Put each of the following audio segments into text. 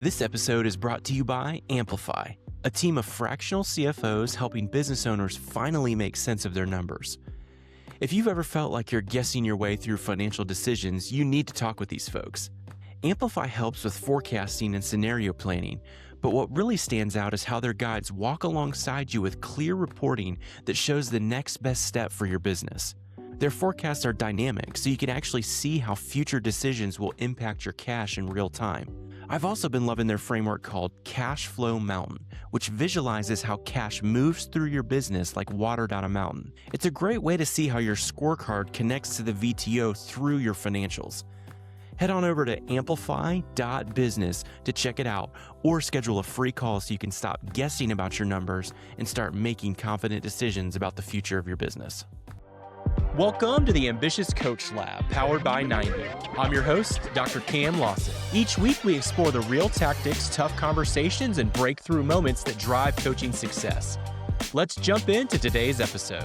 This episode is brought to you by Amplify, a team of fractional CFOs helping business owners finally make sense of their numbers. If you've ever felt like you're guessing your way through financial decisions, you need to talk with these folks. Amplify helps with forecasting and scenario planning, but what really stands out is how their guides walk alongside you with clear reporting that shows the next best step for your business. Their forecasts are dynamic, so you can actually see how future decisions will impact your cash in real time. I've also been loving their framework called Cash Flow Mountain, which visualizes how cash moves through your business like water down a mountain. It's a great way to see how your scorecard connects to the VTO through your financials. Head on over to amplify.business to check it out or schedule a free call so you can stop guessing about your numbers and start making confident decisions about the future of your business. Welcome to the Ambitious Coach Lab, powered by 90. I'm your host, Dr. Cam Lawson. Each week, we explore the real tactics, tough conversations, and breakthrough moments that drive coaching success. Let's jump into today's episode.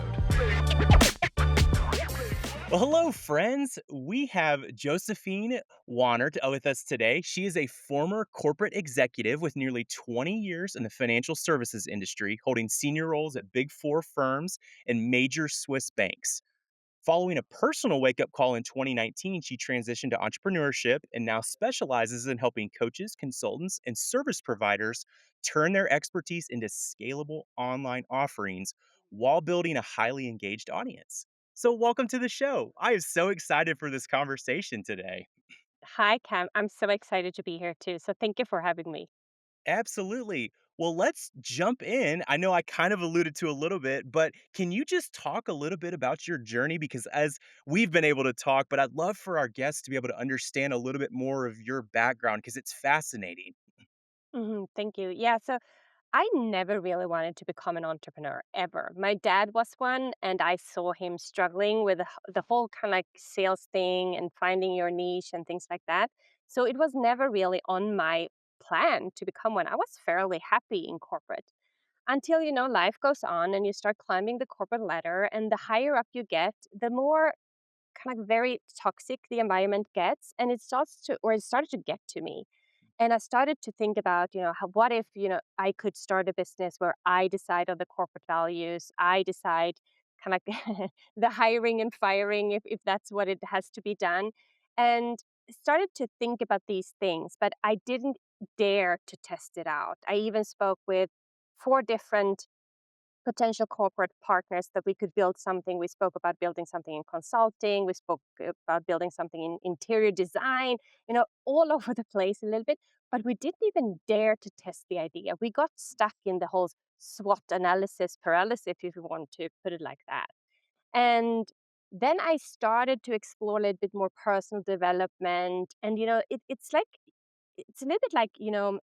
Well, hello, friends. We have Josefine Wanner with us today. She is a former corporate executive with nearly 20 years in the financial services industry, holding senior roles at Big Four firms and major Swiss banks. Following a personal wake-up call in 2019, she transitioned to entrepreneurship and now specializes in helping coaches, consultants, and service providers turn their expertise into scalable online offerings while building a highly engaged audience. So welcome to the show. I am so excited for this conversation today. Hi, Cam. I'm so excited to be here too. So thank you for having me. Absolutely. Well, let's jump in. I know I kind of alluded to a little bit, but can you just talk a little bit about your journey? Because as we've been able to talk, but I'd love for our guests to be able to understand a little bit more of your background because it's fascinating. Thank you. Yeah, so I never really wanted to become an entrepreneur ever. My dad was one, and I saw him struggling with the whole kind of like sales thing and finding your niche and things like that. So it was never really on my plan to become one. I was fairly happy in corporate until, life goes on and you start climbing the corporate ladder. And the higher up you get, the more kind of very toxic the environment gets, and it started to get to me. And I started to think about, what if, I could start a business where I decide on the corporate values, I decide kind of like the hiring and firing, if that's what it has to be done. And started to think about these things, but I didn't dare to test it out. I even spoke with four different potential corporate partners that we could build something. We spoke about building something in consulting. We spoke about building something in interior design, all over the place a little bit. But we didn't even dare to test the idea. We got stuck in the whole SWOT analysis paralysis, if you want to put it like that. And then I started to explore a little bit more personal development. And, it's a little bit like,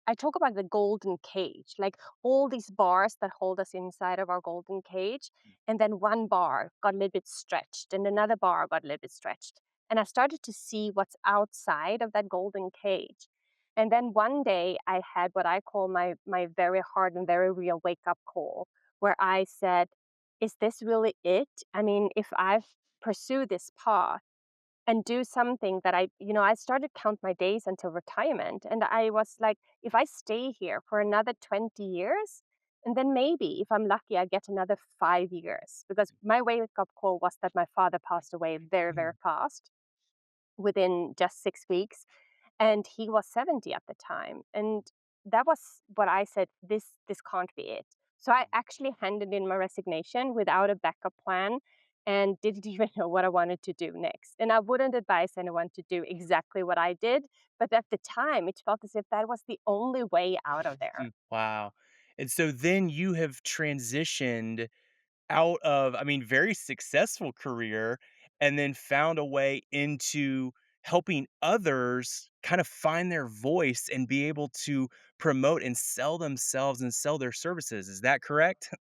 I talk about the golden cage, like all these bars that hold us inside of our golden cage. And then one bar got a little bit stretched and another bar got a little bit stretched. And I started to see what's outside of that golden cage. And then one day I had what I call my very hard and very real wake up call, where I said, is this really it? I mean, if I pursue this path, and do something that I started count my days until retirement. And I was like, if I stay here for another 20 years, and then maybe if I'm lucky, I get another 5 years. Because my wake up call was that my father passed away very, very Mhm. fast within just 6 weeks. And he was 70 at the time. And that was what I said, this can't be it. So I actually handed in my resignation without a backup plan and didn't even know what I wanted to do next. And I wouldn't advise anyone to do exactly what I did, but at the time it felt as if that was the only way out of there. Wow. And so then you have transitioned out of, very successful career and then found a way into helping others kind of find their voice and be able to promote and sell themselves and sell their services. Is that correct?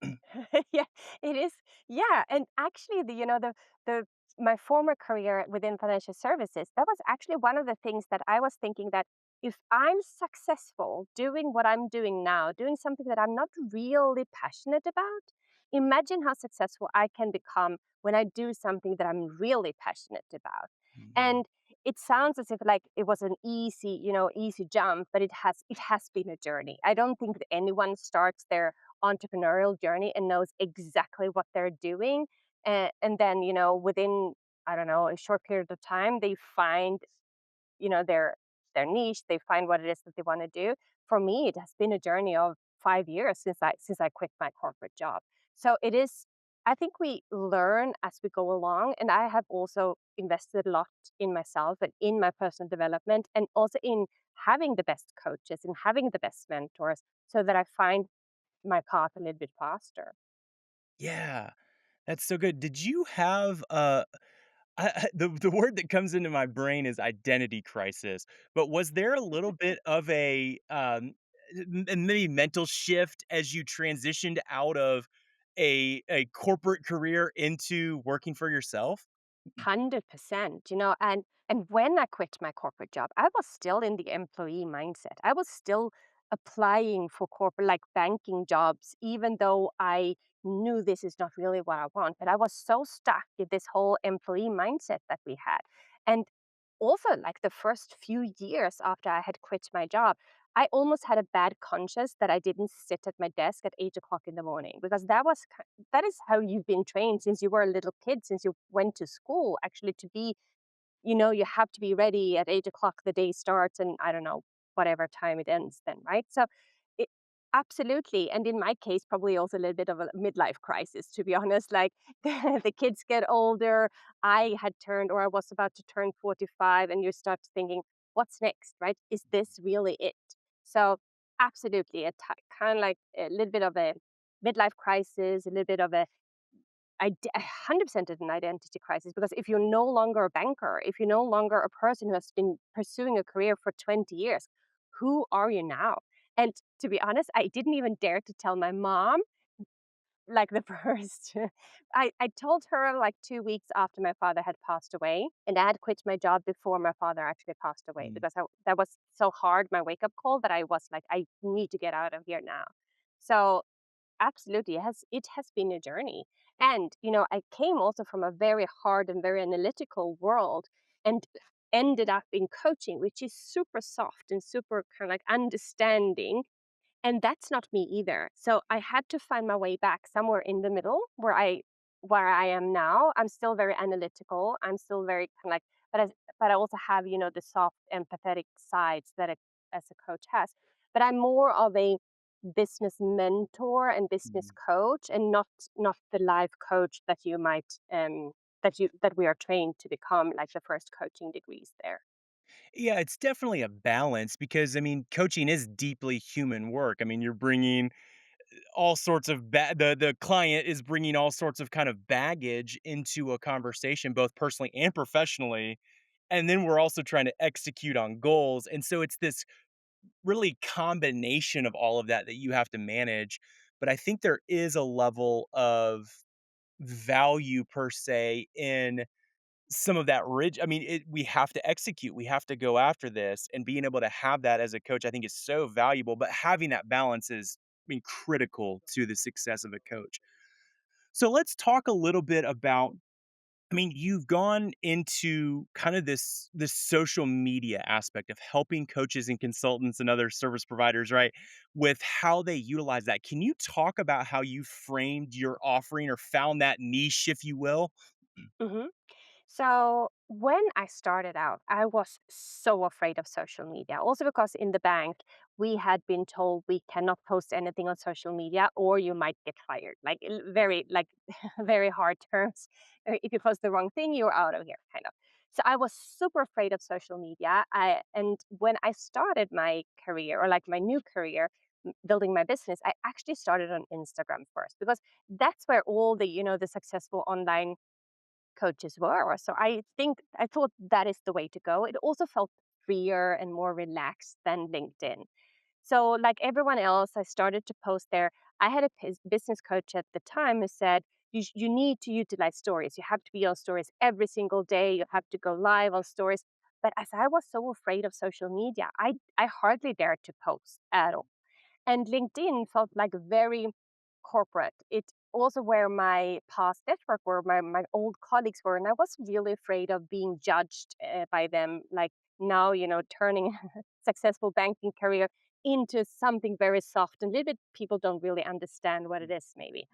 Yeah, it is. Yeah, and actually, the my former career within financial services, that was actually one of the things that I was thinking that if I'm successful doing what I'm doing now, doing something that I'm not really passionate about, imagine how successful I can become when I do something that I'm really passionate about. Mhm. And it sounds as if like it was an easy, easy jump, but it has been a journey. I don't think that anyone starts their entrepreneurial journey and knows exactly what they're doing. And then, within, I don't know, a short period of time, they find, their niche, they find what it is that they want to do. For me, it has been a journey of 5 years since I quit my corporate job. So it is, I think we learn as we go along, and I have also invested a lot in myself and in my personal development, and also in having the best coaches and having the best mentors, so that I find my path a little bit faster. Yeah, that's so good. Did you have, the word that comes into my brain is identity crisis, but was there a little bit of a, maybe mental shift as you transitioned out of a corporate career into working for yourself? 100%, and when I quit my corporate job, I was still in the employee mindset. I was still applying for corporate, like, banking jobs, even though I knew this is not really what I want. But I was so stuck in this whole employee mindset that we had. And also, like, the first few years after I had quit my job, I almost had a bad conscience that I didn't sit at my desk at 8 o'clock in the morning, because that is how you've been trained since you were a little kid, since you went to school, actually, to be, you have to be ready at 8 o'clock. The day starts, and I don't know, whatever time it ends then, right? So, it, absolutely. And in my case, probably also a little bit of a midlife crisis, to be honest. Like, the kids get older. I had turned, or I was about to turn 45, and you start thinking, what's next, right? Is this really it? So, absolutely, kind of like a little bit of a midlife crisis, a little bit of a 100% an identity crisis, because if you're no longer a banker, if you're no longer a person who has been pursuing a career for 20 years, who are you now? And to be honest, I didn't even dare to tell my mom, like, the first. I told her like 2 weeks after my father had passed away, and I had quit my job before my father actually passed away, Mm. because that was so hard, my wake up call, that I was like, I need to get out of here now. So, absolutely, it has been a journey. And, I came also from a very hard and very analytical world, and ended up in coaching, which is super soft and super kind of like understanding. And that's not me either. So I had to find my way back somewhere in the middle, where I am now. I'm still very analytical. I'm still very kind of like, but I also have, the soft empathetic sides that as a coach has. But I'm more of a business mentor and business Mm. coach, and not the life coach that you might that we are trained to become, like the first coaching degrees there. Yeah, it's definitely a balance because, I mean, coaching is deeply human work. I mean, you're bringing all sorts of the client is bringing all sorts of kind of baggage into a conversation, both personally and professionally, and then we're also trying to execute on goals, and so it's this really combination of all of that that you have to manage. But I think there is a level of value per se in some of that ridge. I mean, we have to execute, we have to go after this, and being able to have that as a coach, I think is so valuable, but having that balance is, I mean, critical to the success of a coach. So let's talk a little bit about, I mean, you've gone into kind of this social media aspect of helping coaches and consultants and other service providers, right? With how they utilize that. Can you talk about how you framed your offering or found that niche, if you will? Mhm. So when I started out, I was so afraid of social media. Also, because in the bank, we had been told we cannot post anything on social media, or you might get fired. Like, very, like, very hard terms. If you post the wrong thing, you're out of here, kind of. So I was super afraid of social media. And when I started my career, or like my new career, building my business, I actually started on Instagram first, because that's where all the, the successful online coaches were. So I thought that is the way to go. It also felt freer and more relaxed than LinkedIn. So, like everyone else, I started to post there. I had a business coach at the time who said, you need to utilize stories. You have to be on stories every single day. You have to go live on stories. But as I was so afraid of social media, I hardly dared to post at all. And LinkedIn felt like very corporate. also where my past network were, my old colleagues were, and I was really afraid of being judged by them. Like now, turning successful banking career into something very soft and a little bit people don't really understand what it is, maybe.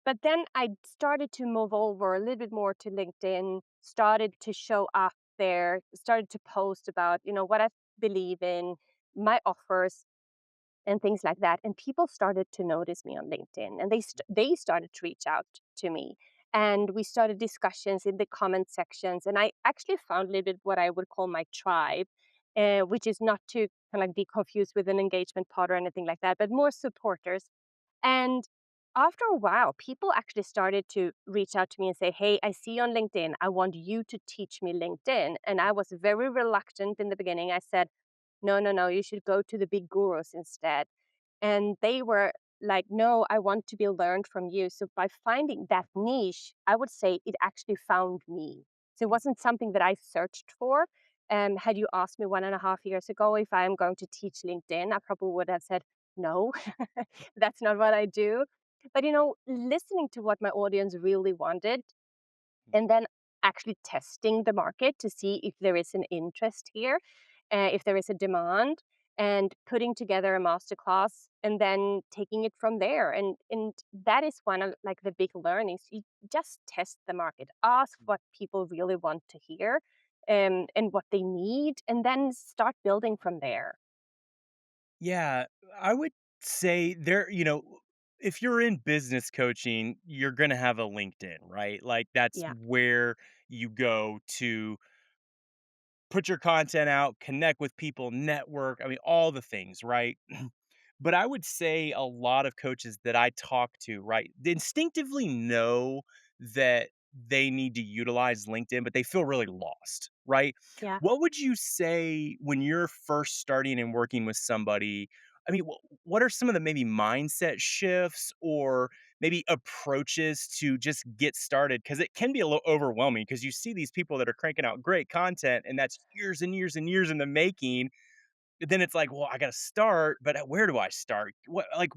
But then I started to move over a little bit more to LinkedIn, started to show up there, started to post about, what I believe in, my offers and things like that. And people started to notice me on LinkedIn and they started to reach out to me. And we started discussions in the comment sections. And I actually found a little bit what I would call my tribe, which is not to kind of like be confused with an engagement pod or anything like that, but more supporters. And after a while, people actually started to reach out to me and say, "Hey, I see you on LinkedIn. I want you to teach me LinkedIn." And I was very reluctant in the beginning. I said, "No, no, no, you should go to the big gurus instead." And they were like, "No, I want to be learned from you." So by finding that niche, I would say it actually found me. So it wasn't something that I searched for. Had you asked me 1.5 years ago if I'm going to teach LinkedIn, I probably would have said no. That's not what I do. But listening to what my audience really wanted and then actually testing the market to see if there is an interest here, if there is a demand, and putting together a masterclass and then taking it from there. And that is one of like the big learnings. You just test the market, ask what people really want to hear, and what they need, and then start building from there. Yeah, I would say if you're in business coaching, you're going to have a LinkedIn, right? Like that's Yeah, where you go to put your content out, connect with people, network. I mean, all the things, right? But I would say a lot of coaches that I talk to, right, they instinctively know that they need to utilize LinkedIn, but they feel really lost, right? yeah, What would you say when you're first starting and working with somebody? I mean, what are some of the maybe mindset shifts or maybe approaches to just get started? Because it can be a little overwhelming because you see these people that are cranking out great content and that's years and years and years in the making, then it's like, well, I gotta start, but where do I start?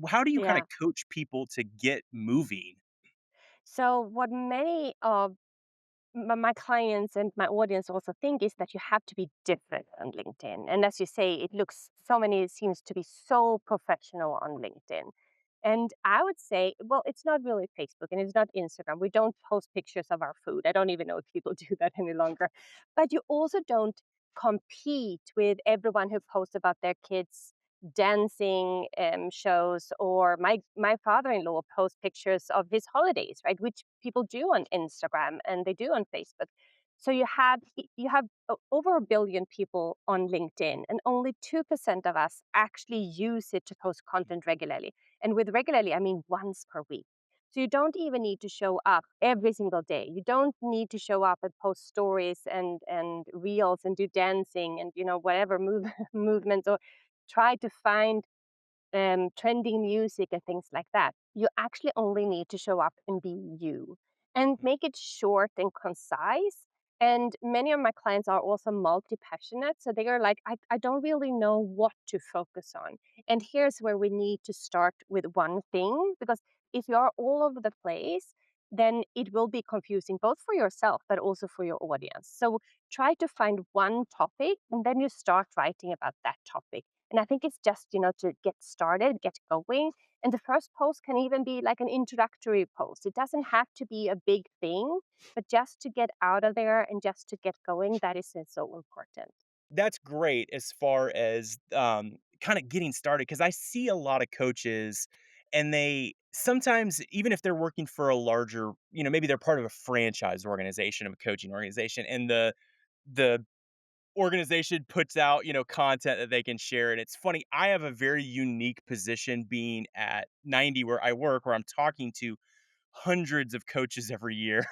How do you kinda yeah. coach people to get moving? So what many of my clients and my audience also think is that you have to be different on LinkedIn. And as you say, it looks so many, it seems to be so professional on LinkedIn. And I would say, well, it's not really Facebook and it's not Instagram. We don't post pictures of our food. I don't even know if people do that any longer. But you also don't compete with everyone who posts about their kids dancing shows, or my father-in-law posts pictures of his holidays, right, which people do on Instagram and they do on Facebook. So you have over 1 billion people on LinkedIn, and only 2% of us actually use it to post content regularly. And with regularly, I mean once per week. So you don't even need to show up every single day. You don't need to show up and post stories and reels and do dancing and whatever movements, or try to find trending music and things like that. You actually only need to show up and be you and make it short and concise. And many of my clients are also multi passionate. So they are like, I don't really know what to focus on. And here's where we need to start with one thing, because if you are all over the place, then it will be confusing both for yourself, but also for your audience. So try to find one topic and then you start writing about that topic. And I think it's just, to get started, get going. And the first post can even be like an introductory post. It doesn't have to be a big thing, but just to get out of there and just to get going, that is so important. That's great as far as, kinda getting started because I see a lot of coaches and they sometimes, even if they're working for a larger maybe they're part of a franchise organization, of a coaching organization, and the organization puts out, content that they can share. And it's funny, I have a very unique position being at 90 where I work, where I'm talking to hundreds of coaches every year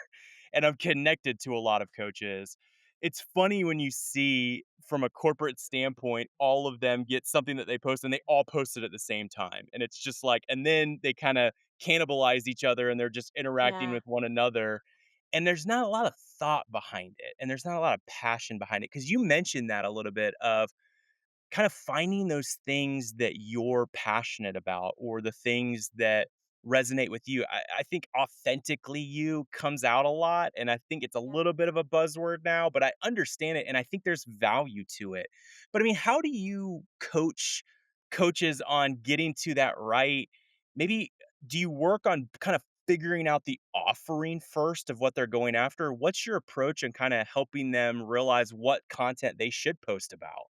and I'm connected to a lot of coaches. It's funny when you see from a corporate standpoint, all of them get something that they post and they all post it at the same time. And it's just like, and then they kind of cannibalize each other and they're just interacting Yeah. with one another. And there's not a lot of thought behind it. And there's not a lot of passion behind it. Cause you mentioned that a little bit of kind of finding those things that you're passionate about or the things that resonate with you. I think authentically you comes out a lot, and I think it's a Yeah. little bit of a buzzword now, but I understand it and I think there's value to it. But I mean, how do you coach coaches on getting to that right? Maybe do you work on kind of figuring out the offering first of what they're going after? What's your approach in kind of helping them realize what content they should post about?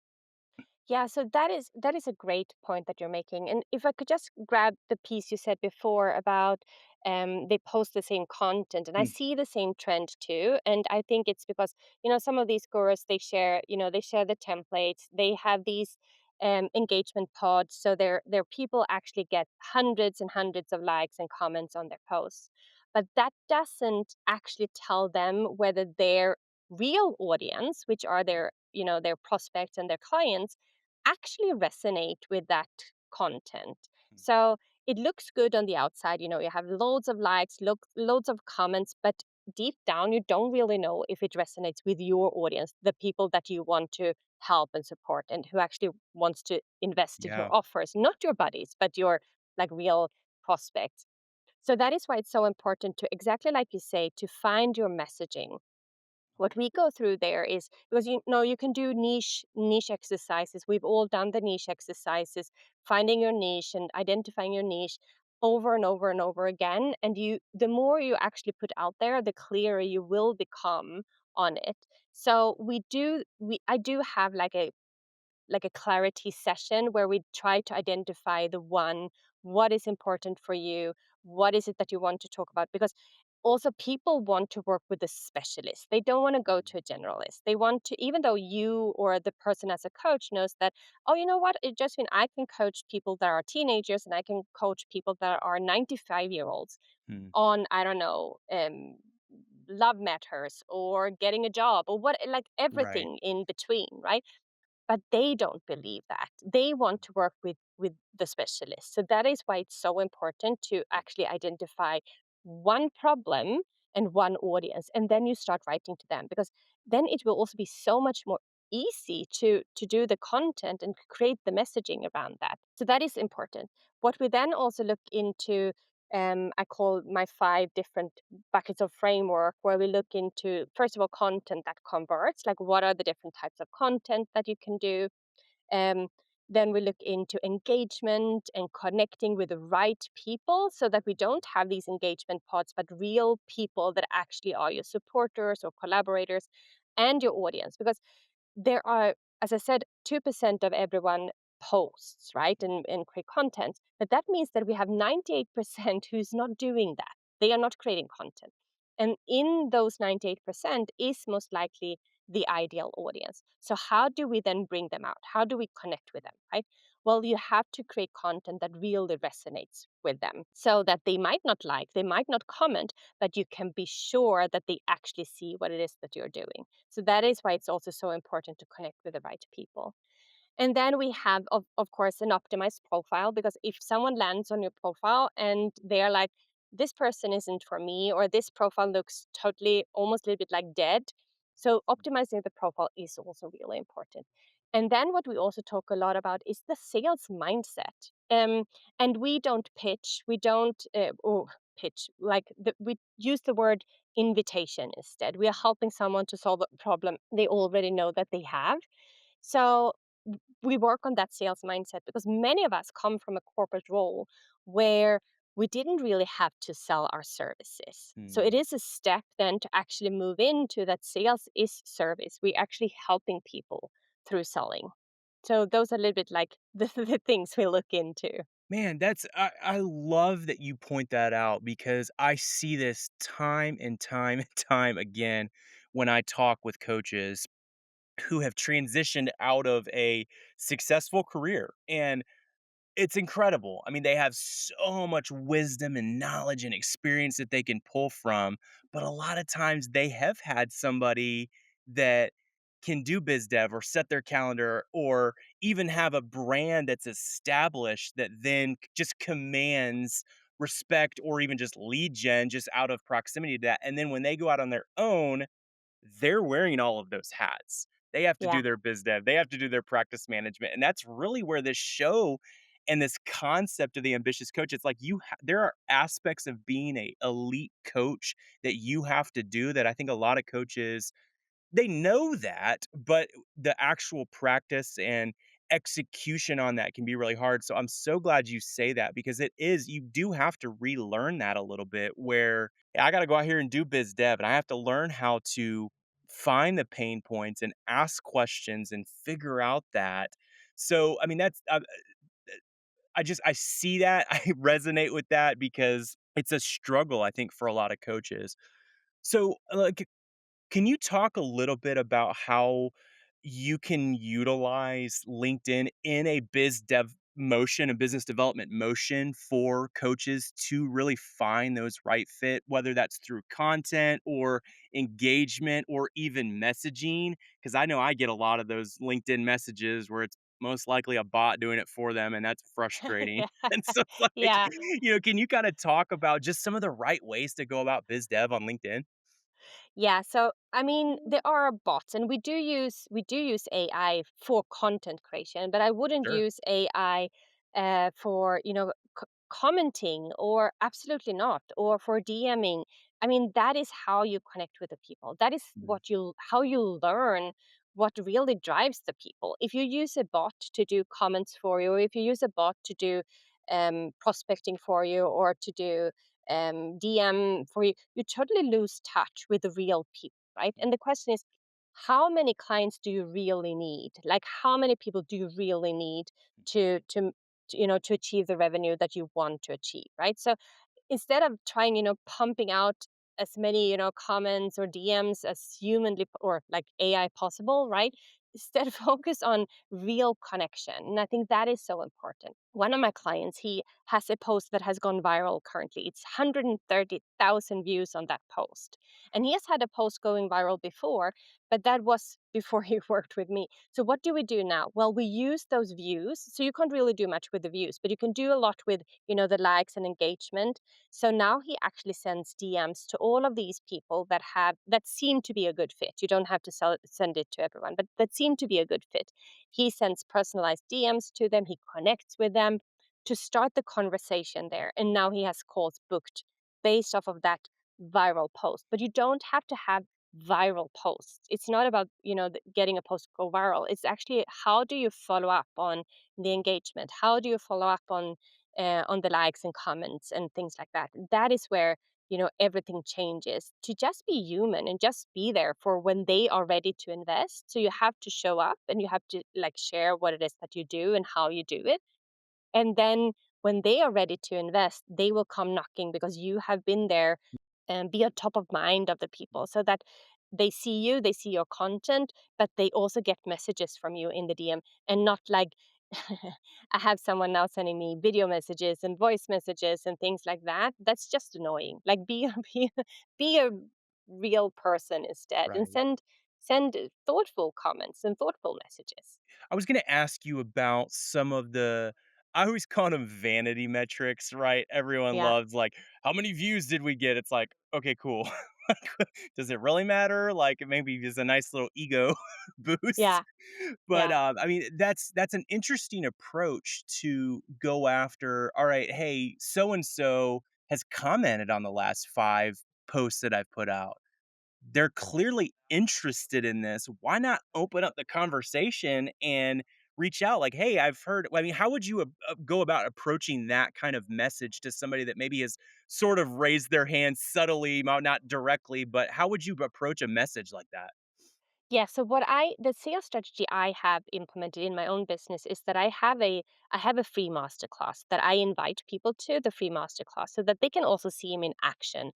Yeah, so that is a great point that you're making. And if I could just grab the piece you said before about they post the same content, and I Mm, see the same trend too. And I think it's because some of these gurus they share the templates. They have these engagement pods, so their people actually get hundreds and hundreds of likes and comments on their posts. But that doesn't actually tell them whether their real audience, which are their prospects and their clients, actually resonate with that content. mm, So it looks good on the outside, you have loads of likes, loads of comments, but deep down, you don't really know if it resonates with your audience, the people that you want to help and support and who actually wants to invest in yeah. your offers, not your buddies, but your like real prospects. So that is why it's so important to exactly like you say, to find your messaging. What we go through there is because you can do niche exercises. We've all done the niche exercises, finding your niche and identifying your niche over and over and over again. And the more you actually put out there, the clearer you will become on it. So I do have like a clarity session where we try to identify the one, what is important for you, what is it that you want to talk about, because also people want to work with a specialist. They don't want to go to a generalist. They want to, even though you or the person as a coach knows that, oh, you know what, it just means I can coach people that are teenagers and I can coach people that are 95-year-olds Mm, on, I don't know, love matters or getting a job or what, like right. everything in between, right? But they don't believe that. They want to work with the specialist. So that is why it's so important to actually identify one problem and one audience, and then you start writing to them, because then it will also be so much more easy to do the content and create the messaging around that. So that is important. What we then also look into, I call my 5 different buckets of framework, where we look into, first of all, content that converts, like what are the different types of content that you can do. um, then we look into engagement and connecting with the right people, so that we don't have these engagement pods but real people that actually are your supporters or collaborators and your audience. Because there are, as I said, 2% of everyone posts, right? And create content. But that means that we have 98% who's not doing that. They are not creating content. And in those 98% is most likely the ideal audience. So how do we then bring them out? How do we connect with them, right? Well, you have to create content that really resonates with them, so that they might not like, they might not comment, but you can be sure that they actually see what it is that you're doing. So that is why it's also so important to connect with the right people. And then we have, of course, an optimized profile, because if someone lands on your profile and they're like, this person isn't for me, or this profile looks totally almost a little bit like dead. So optimizing the profile is also really important. And then what we also talk a lot about is the sales mindset. And we don't pitch, we don't, pitch, like we use the word invitation instead. We are helping someone to solve a problem they already know that they have. So we work on that sales mindset, because many of us come from a corporate role where we didn't really have to sell our services. So it Mm. is a step then to actually move into that sales is service. We're actually helping people through selling. So those are a little bit like the things we look into. Man, that's I love that you point that out because I see this time and time and time again when I talk with coaches who have transitioned out of a successful career. And it's incredible. I mean, they have so much wisdom and knowledge and experience that they can pull from, but a lot of times they have had somebody that can do biz dev or set their calendar or even have a brand that's established that then just commands respect or even just lead gen just out of proximity to that. And then when they go out on their own, they're wearing all of those hats. They have to Yeah. do their biz dev, they have to do their practice management, and that's really where this show and this concept of the ambitious coach, it's like there are aspects of being a elite coach that you have to do that I think a lot of coaches they know that, but the actual practice and execution on that can be really hard. So I'm so glad you say that because you do have to relearn that a little bit where I got to go out here and do biz dev and I have to learn how to find the pain points and ask questions and figure out that. So, I mean, I see that. I resonate with that because it's a struggle, I think, for a lot of coaches. So, like, can you talk a little bit about how you can utilize LinkedIn in a biz dev motion, a business development motion for coaches to really find those right fit, whether that's through content or engagement or even messaging? Because I know I get a lot of those LinkedIn messages where it's most likely a bot doing it for them, and that's frustrating. Yeah. And so, like, Yeah. can you kind of talk about just some of the right ways to go about biz dev on LinkedIn? Yeah, so I mean, there are bots, and we do use AI for content creation, but I wouldn't Sure. use AI for commenting, or absolutely not, or for DMing. I mean, that is how you connect with the people. That is Mhm. what you how you learn what really drives the people. If you use a bot to do comments for you, or if you use a bot to do prospecting for you, or to do DM for you, you totally lose touch with the real people, right? And the question is, how many clients do you really need? Like, how many people do you really need to achieve the revenue that you want to achieve, right? So instead of trying, pumping out as many, comments or DMs as humanly or like AI possible, right? Instead, focus on real connection. And I think that is so important. One of my clients, he has a post that has gone viral currently. It's 130,000 views on that post. And he has had a post going viral before, but that was before he worked with me. So what do we do now? Well, we use those views. So you can't really do much with the views, but you can do a lot with, the likes and engagement. So now he actually sends DMs to all of these people that seem to be a good fit. You don't have to send it to everyone, but that seem to be a good fit. He sends personalized DMs to them. He connects with them to start the conversation there. And now he has calls booked based off of that viral post. But you don't have to have viral posts. It's not about, getting a post go viral. It's actually, how do you follow up on the engagement? How do you follow up on the likes and comments and things like that? That is where, everything changes, to just be human and just be there for when they are ready to invest. So you have to show up, and you have to like share what it is that you do and how you do it. And then when they are ready to invest, they will come knocking because you have been there and be on top of mind of the people, so that they see you, they see your content, but they also get messages from you in the DM, and not like I have someone now sending me video messages and voice messages and things like that. That's just annoying. Like, be a real person instead, and Right. send thoughtful comments and thoughtful messages. I was gonna ask you about some of the I always call them vanity metrics, right? Everyone Yeah, loves, like, "How many views did we get?" It's like, "Okay, cool." Like, does it really matter? Like, it maybe is a nice little ego boost. yeah, But, yeah. I mean, that's an interesting approach to go after, "Alright, hey, so and so has commented on the last 5 posts that I've put out. They're clearly interested in this. Why not open up the conversation and reach out like, "Hey, I've heard." I mean, how would you go about approaching that kind of message to somebody that maybe has sort of raised their hand subtly, not directly, but how would you approach a message like that? Yeah, so the sales strategy I have implemented in my own business is that I have a free masterclass that I invite people to the free masterclass, so that they can also see him in action,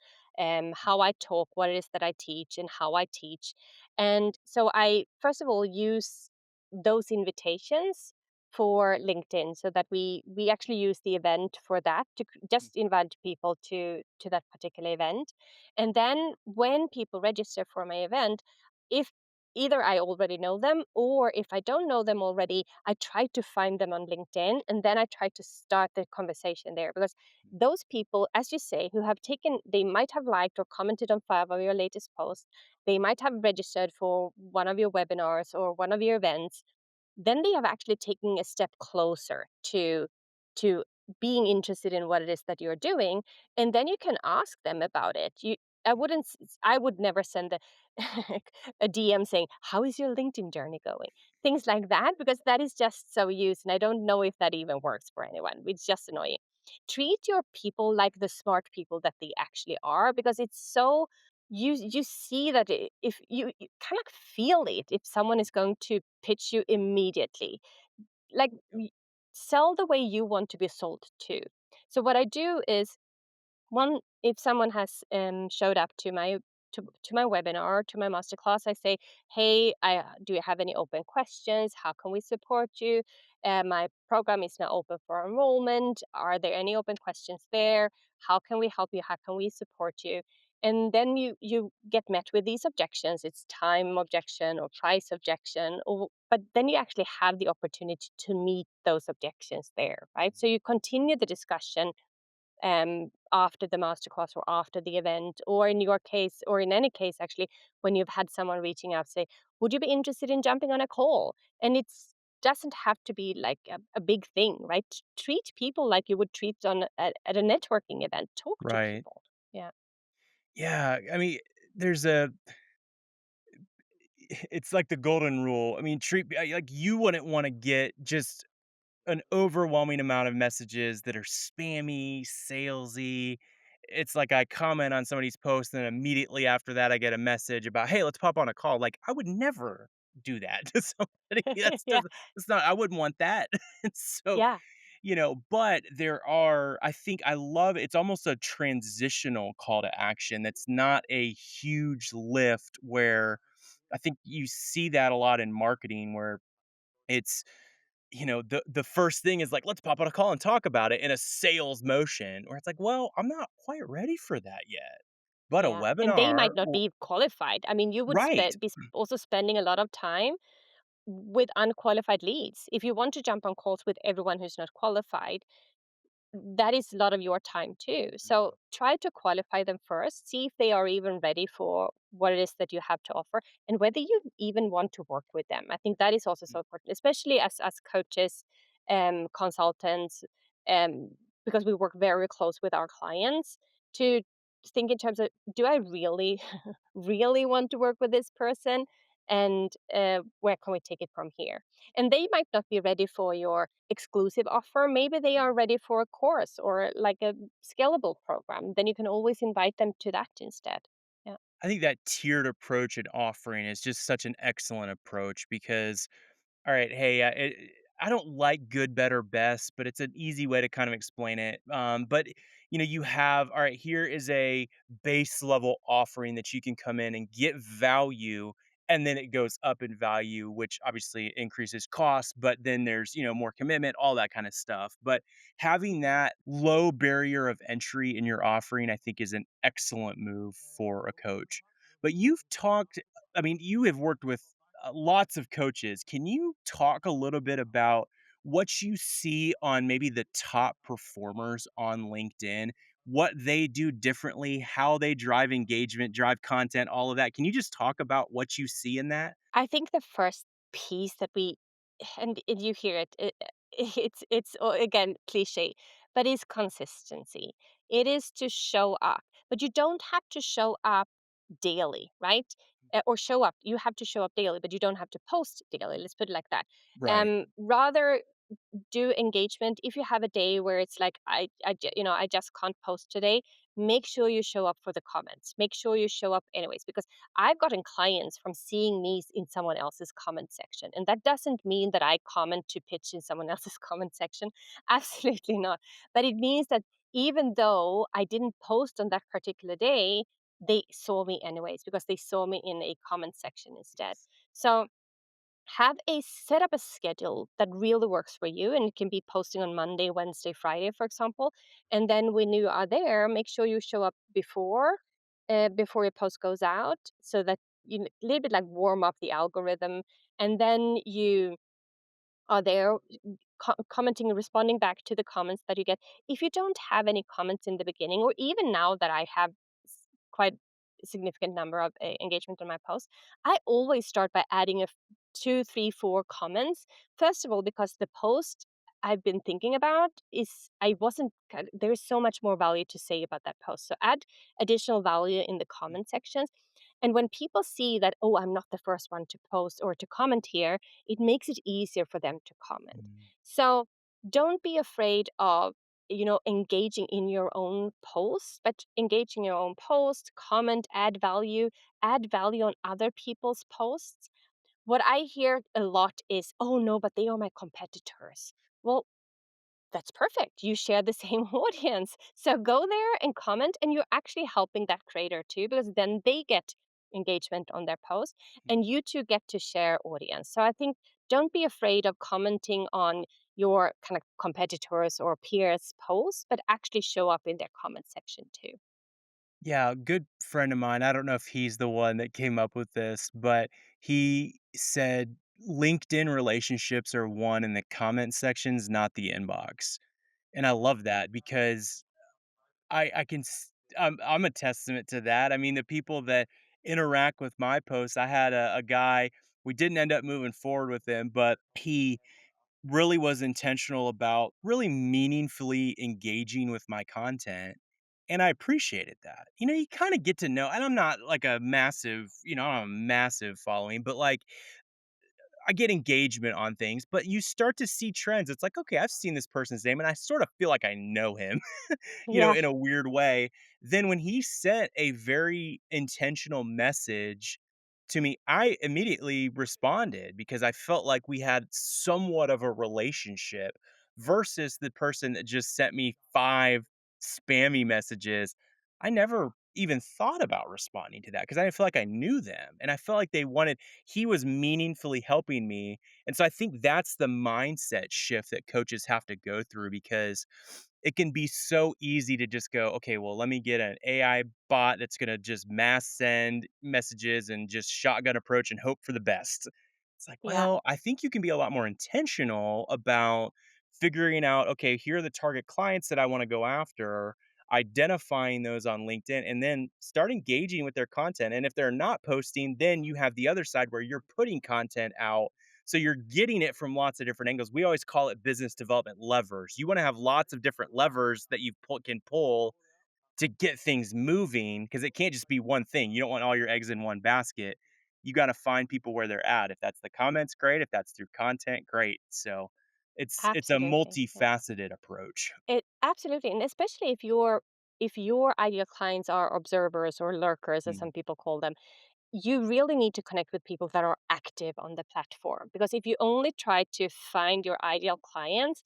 how I talk, what it is that I teach, and how I teach. And so I first of all use those invitations for LinkedIn, so that we actually use the event for that to just invite people to that particular event. And then when people register for my event, if either I already know them, or if I don't know them already, I try to find them on LinkedIn, and then I try to start the conversation there, because those people, as you say, they might have liked or commented on 5 of your latest posts, they might have registered for one of your webinars or one of your events, then they have actually taken a step closer to to being interested in what it is that you're doing, and then you can ask them about it. I would never send a a DM saying, "How is your LinkedIn journey going?" Things like that, because that is just so used, and I don't know if that even works for anyone. It's just annoying. Treat your people like the smart people that they actually are, because it's so you see that if you kind of feel it if someone is going to pitch you immediately, like sell the way you want to be sold to. So what I do is, one, if someone has showed up to my webinar, to my masterclass, I say, "Hey, do you have any open questions? How can we support you? My program is now open for enrollment. Are there any open questions there? How can we help you? How can we support you?" And then you get met with these objections. It's time objection or price objection, or but then you actually have the opportunity to meet those objections there, right? So you continue the discussion after the masterclass or after the event, or in your case, or in any case, actually, when you've had someone reaching out, say, "Would you be interested in jumping on a call?" And it's doesn't have to be like a big thing, right? Treat people like you would treat at a networking event. Talk to Right. people. Yeah. Yeah, I mean, there's a it's like the golden rule. I mean, like, you wouldn't wanna get just an overwhelming amount of messages that are spammy, salesy. It's like I comment on somebody's post, and immediately after that, I get a message about, "Hey, let's pop on a call." Like, I would never do that to somebody. Yeah. That's not I wouldn't want that. And so, Yeah. but there are I think I love it's almost a transitional call to action that's not a huge lift where I think you see that a lot in marketing where it's the first thing is like, "Let's pop on a call and talk about it," in a sales motion, where it's like, "Well, I'm not quite ready for that yet." But a Yeah. And they webinar might not w be qualified. I mean, you would Right. also spending a lot of time with unqualified leads. If you want to jump on calls with everyone who's not qualified, that is a lot of your time too. So try to qualify them first, see if they are even ready for what it is that you have to offer, and whether you even want to work with them. I think that is also so important, especially as coaches, consultants, um, because we work very close with our clients, to think in terms of, do I really really want to work with this person, and where can we take it from here? And they might not be ready for your exclusive offer. Maybe they are ready for a course or like a scalable program. Then you can always invite them to that instead. Yeah. I think that tiered approach and offering is just such an excellent approach because all right, hey, I don't like good, better, best, but it's an easy way to kind of explain it. But you have all right. Here is a base level offering that you can come in and get value, and then it goes up in value, which obviously increases costs. But then there's more commitment, all that kind of stuff. But having that low barrier of entry in your offering, I think, is an excellent move for a coach. But you've talked. I mean, you have worked with lots of coaches. Can you talk a little bit about what you see on maybe the top performers on LinkedIn, what they do differently, how they drive engagement, drive content, all of that? Can you just talk about what you see in that? I think the first piece that we, and you hear it's again cliche, but is consistency. It is to show up, but you don't have to show up daily, right? Or show up. You have to show up daily, but you don't have to post daily. Let's put it like that. Right. Rather do engagement. If you have a day where it's like, I just can't post today, make sure you show up for the comments. Make sure you show up anyways, because I've gotten clients from seeing me in someone else's comment section, and that doesn't mean that I comment to pitch in someone else's comment section. Absolutely not. But it means that even though I didn't post on that particular day, they saw me anyways, because they saw me in a comment section instead. So have a set up a schedule that really works for you, and it can be posting on Monday, Wednesday, Friday, for example. And then when you are there, make sure you show up before your post goes out, so that you a little bit like warm up the algorithm, and then you are there commenting and responding back to the comments that you get. If you don't have any comments in the beginning, or even now that I have quite a significant number of engagement on my post, I always start by adding two, three, four comments. First of all, because the post I've been thinking about is I wasn't there's so much more value to say about that post. So add additional value in the comment sections. And when people see that, oh, I'm not the first one to post or to comment here, it makes it easier for them to comment. Mm. So don't be afraid of engaging in your own post, but engage in your own post, comment, add value on other people's posts. What I hear a lot is, oh no, but they are my competitors. Well, that's perfect. You share the same audience. So go there and comment, and you're actually helping that creator too, because then they get engagement on their post and you two get to share audience. So I think don't be afraid of commenting on your kind of competitors or peers' posts, but actually show up in their comment section too. Yeah, a good friend of mine, I don't know if he's the one that came up with this, but he said LinkedIn relationships are won in the comment sections, not the inbox. And I love that because I can I'm a testament to that. I mean, the people that interact with my posts, I had a guy, we didn't end up moving forward with him, but he really was intentional about really meaningfully engaging with my content, and I appreciated that. You kinda get to know, and I'm not like a massive, I don't have a massive following, but, like, I get engagement on things, but you start to see trends. It's like, "Okay, I've seen this person's name, and I sort of feel like I know him." Yeah, In a weird way. Then when he sent a very intentional message to me, I immediately responded because I felt like we had somewhat of a relationship versus the person that just sent me 5 spammy messages. I never even thought about responding to that because I didn't feel like I knew them. And I felt like he was meaningfully helping me. And so I think that's the mindset shift that coaches have to go through because it can be so easy to just go, okay, well, let me get an AI bot that's going to just mass send messages and just shotgun approach and hope for the best. It's like, yeah, well, I think you can be a lot more intentional about figuring out, okay, here are the target clients that I want to go after, identifying those on LinkedIn, and then start engaging with their content. And if they're not posting, then you have the other side where you're putting content out, so you're getting it from lots of different angles. We always call it business development levers. You want to have lots of different levers that can pull to get things moving because it can't just be one thing. You don't want all your eggs in one basket. You got to find people where they're at. If that's the comments, great. If that's through content, great. So it's a absolutely. Yeah. multifaceted approach. It absolutely, and especially if your ideal clients are observers or lurkers, as Mm, some people call them, you really need to connect with people that are active on the platform. Because if you only try to find your ideal clients,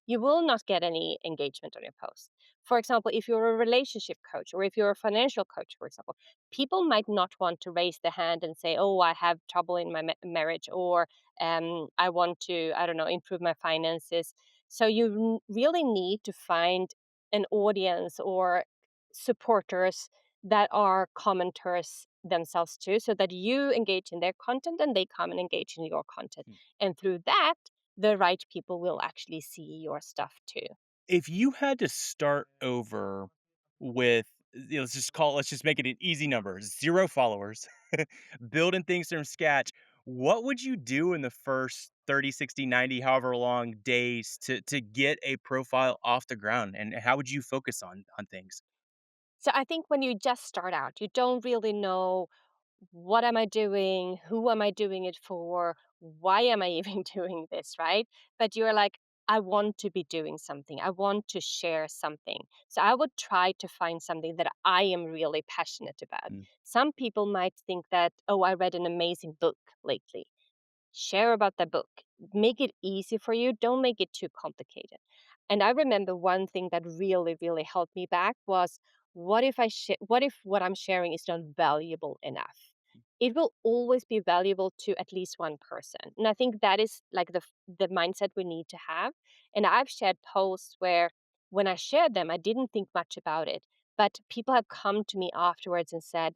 you will not get any engagement on your post. For example, if you're a relationship coach or if you're a financial coach, for example, people might not want to raise the hand and say, "Oh, I have trouble in my marriage," or "I want to, I don't know, improve my finances." So you really need to find an audience or supporters that are commenters themselves too, so that you engage in their content and they come and engage in your content. mm. And through that, the right people will actually see your stuff too. If you had to start over with, let's just make it an easy number, 0 followers, building things from scratch, what would you do in the first 30, 60, 90, however long days to get a profile off the ground, and how would you focus on things? So I think when you just start out, you don't really know what am I doing? Who am I doing it for? Why am I even doing this? Right. But you're like, I want to be doing something. I want to share something. So I would try to find something that I am really passionate about. Mm, Some people might think that, oh, I read an amazing book lately. Share about the book. Make it easy for you. Don't make it too complicated. And I remember one thing that really, really helped me back was, what if what I'm sharing is not valuable enough? It will always be valuable to at least one person. And I think that is like the mindset we need to have. And I've shared posts where when I shared them, I didn't think much about it. But people have come to me afterwards and said,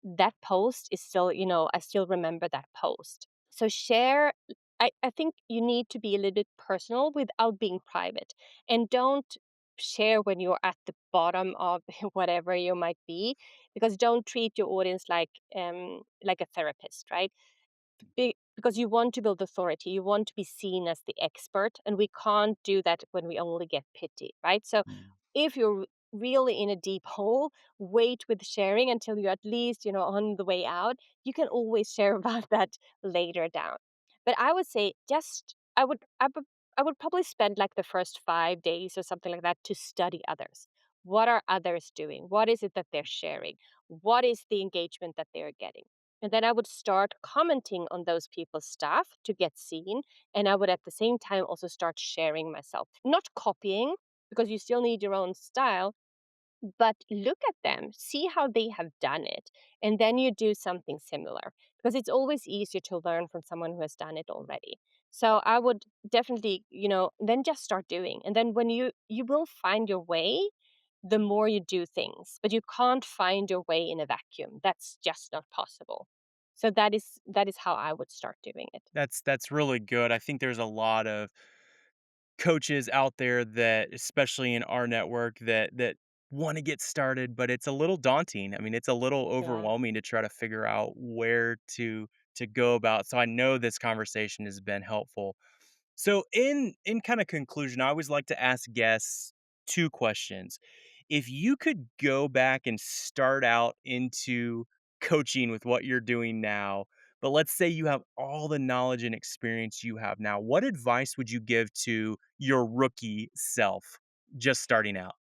that post is still, I still remember that post. So share. I think you need to be a little bit personal without being private. And don't share when you're at the bottom of whatever you might be, because don't treat your audience like a therapist, right? because you want to build authority, you want to be seen as the expert, and we can't do that when we only get pity, right? So Mm. if you're really in a deep hole, wait with sharing until you're at least, on the way out. You can always share about that later down. But I would say just I would probably spend like the first 5 days or something like that to study others. What are others doing? What is it that they're sharing? What is the engagement that they're getting? And then I would start commenting on those people's stuff to get seen. And I would at the same time also start sharing myself, not copying, because you still need your own style, but look at them, see how they have done it, and then you do something similar, because it's always easier to learn from someone who has done it already. So I would definitely, then just start doing. And then when you will find your way the more you do things, but you can't find your way in a vacuum. That's just not possible. So that is how I would start doing it. That's really good. I think there's a lot of coaches out there that, especially in our network, that want to get started, but it's a little daunting. I mean, it's a little Yeah. overwhelming to try to figure out where to go about. So I know this conversation has been helpful. So in kind of conclusion, I always like to ask guests two questions. If you could go back and start out into coaching with what you're doing now, but let's say you have all the knowledge and experience you have now, what advice would you give to your rookie self just starting out?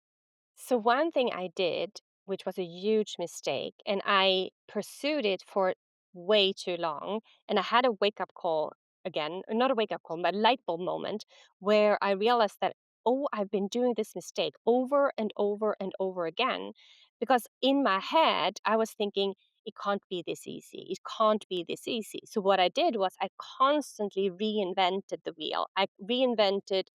So one thing I did, which was a huge mistake, and I pursued it for way too long, and I had a wake up call again, not a wake up call, but a light bulb moment where I realized that, oh, I've been doing this mistake over and over and over again. Because in my head, I was thinking, it can't be this easy. It can't be this easy. So what I did was I constantly reinvented the wheel. I reinvented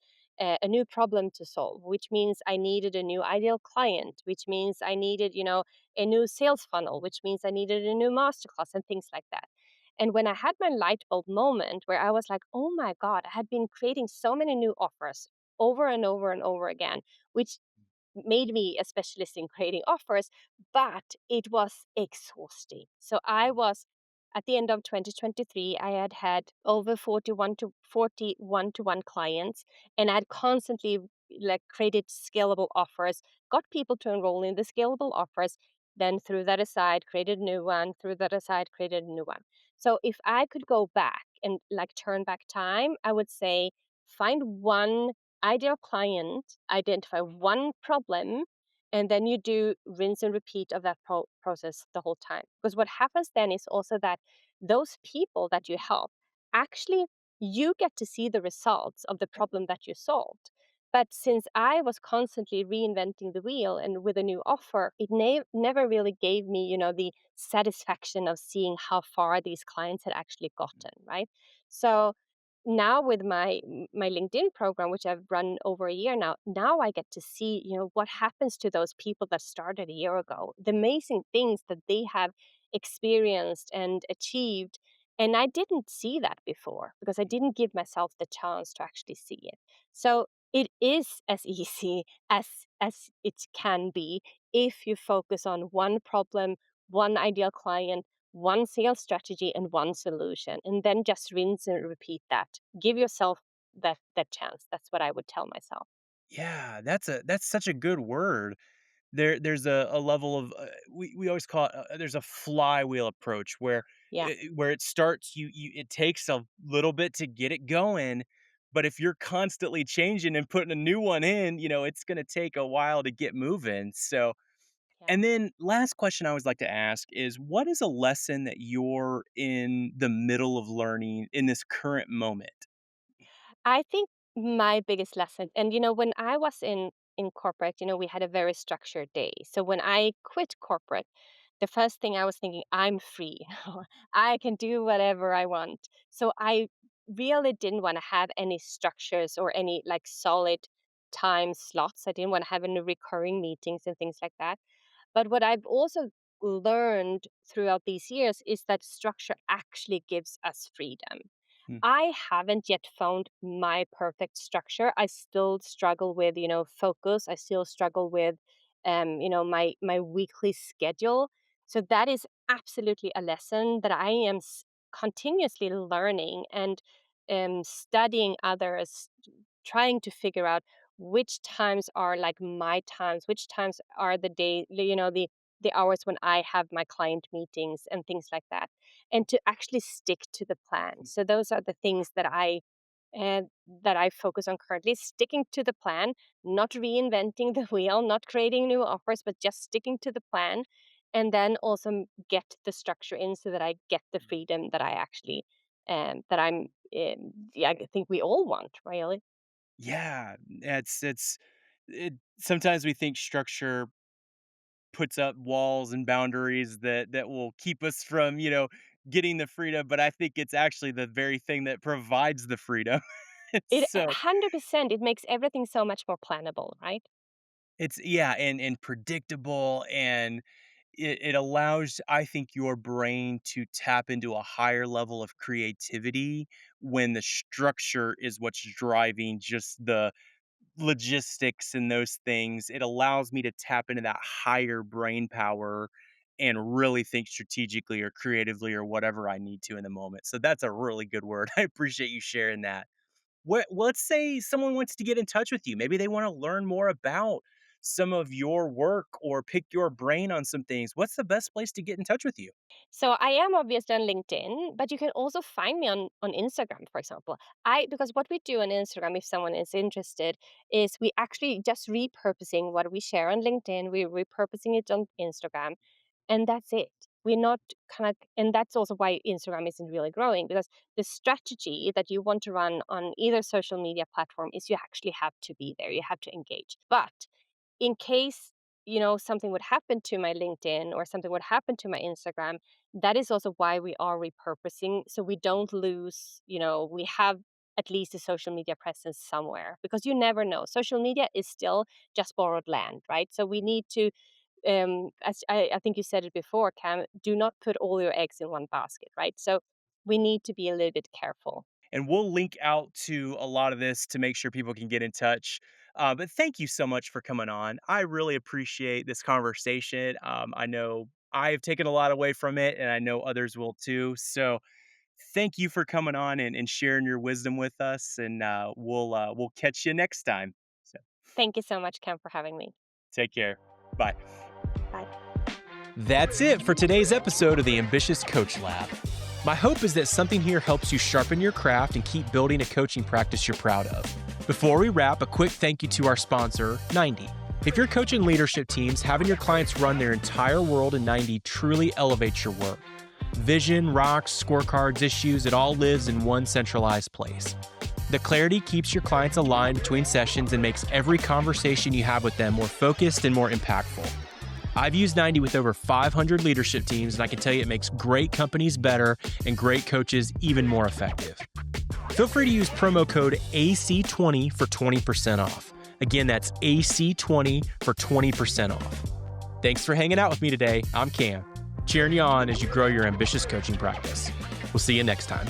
a new problem to solve, which means I needed a new ideal client, which means I needed, a new sales funnel, which means I needed a new masterclass and things like that. And when I had my light bulb moment where I was like, oh my God, I had been creating so many new offers over and over and over again, which made me a specialist in creating offers, but it was exhausting. So I was at the end of 2023, I had over 41 to 1 clients, and I had constantly like created scalable offers, got people to enroll in the scalable offers, then threw that aside, created a new one, threw that aside, created a new one. So if I could go back and like turn back time, I would say find one ideal client, identify one problem, and then you do rinse and repeat of that process the whole time. Because what happens then is also that those people that you help, actually, you get to see the results of the problem that you solved. But since I was constantly reinventing the wheel and with a new offer, it never really gave me, the satisfaction of seeing how far these clients had actually gotten, right? So now with my LinkedIn program, which I've run over a year now I get to see, what happens to those people that started a year ago, the amazing things that they have experienced and achieved. And I didn't see that before because I didn't give myself the chance to actually see it. So it is as easy as it can be if you focus on one problem, one ideal client, one sales strategy, and one solution, and then just rinse and repeat that. Give yourself that chance. That's what I would tell myself. Yeah, that's such a good word. There's a level of we always call it there's a flywheel approach Yeah. where it starts it takes a little bit to get it going, but if you're constantly changing and putting a new one in, it's going to take a while to get moving. So, Yeah. and then last question I always like to ask is what is a lesson that you're in the middle of learning in this current moment? I think my biggest lesson, and when I was in corporate, we had a very structured day. So when I quit corporate, the first thing I was thinking, I'm free. I can do whatever I want. So I really didn't want to have any structures or any like solid time slots. I didn't want to have any recurring meetings and things like that. But what I've also learned throughout these years is that structure actually gives us freedom. Hmm. I haven't yet found my perfect structure. I still struggle with, focus. I still struggle with, my weekly schedule. So that is absolutely a lesson that I am continuously learning and studying others, trying to figure out which times are like my times, which times are the day, the hours when I have my client meetings and things like that, and to actually stick to the plan. So those are the things that I focus on currently: sticking to the plan, not reinventing the wheel, not creating new offers, but just sticking to the plan, and then also get the structure in so that I get the freedom that I actually that I'm yeah, I think we all want, really. Yeah, sometimes we think structure puts up walls and boundaries that will keep us from, getting the freedom, but I think it's actually the very thing that provides the freedom. It So 100%, it makes everything so much more plannable, right? it's yeah, and predictable, and it allows, I think, your brain to tap into a higher level of creativity when the structure is what's driving just the logistics and those things. It allows me to tap into that higher brain power and really think strategically or creatively or whatever I need to in the moment. So that's a really good word. I appreciate you sharing that. Let's say someone wants to get in touch with you. Maybe they want to learn more about some of your work or pick your brain on some things. What's the best place to get in touch with you? So I am obviously on LinkedIn, but you can also find me on Instagram, for example. I Because what we do on Instagram, if someone is interested, is we actually just repurposing what we share on LinkedIn. We're repurposing it on Instagram, and that's it. We're not and that's also why Instagram isn't really growing, because the strategy that you want to run on either social media platform is you actually have to be there, you have to engage. But in case, something would happen to my LinkedIn or something would happen to my Instagram, that is also why we are repurposing, so we don't lose, we have at least a social media presence somewhere, because you never know. Social media is still just borrowed land, right? So we need to, as I think you said it before, Cam, do not put all your eggs in one basket, right? So we need to be a little bit careful. And we'll link out to a lot of this to make sure people can get in touch. But thank you so much for coming on. I really appreciate this conversation. I know I've taken a lot away from it, and I know others will too. So thank you for coming on and sharing your wisdom with us. And we'll catch you next time. So Thank you so much, Cam, for having me. take care. Bye. Bye. That's it for today's episode of the Ambitious Coach Lab. My hope is that something here helps you sharpen your craft and keep building a coaching practice you're proud of. Before we wrap, a quick thank you to our sponsor, 90. If you're coaching leadership teams, having your clients run their entire world in 90 truly elevates your work. Vision, rocks, scorecards, issues, it all lives in one centralized place. The clarity keeps your clients aligned between sessions and makes every conversation you have with them more focused and more impactful. I've used 90 with over 500 leadership teams, and I can tell you it makes great companies better and great coaches even more effective. Feel free to use promo code AC20 for 20% off. Again, that's AC20 for 20% off. Thanks for hanging out with me today. I'm Cam, cheering you on as you grow your ambitious coaching practice. We'll see you next time.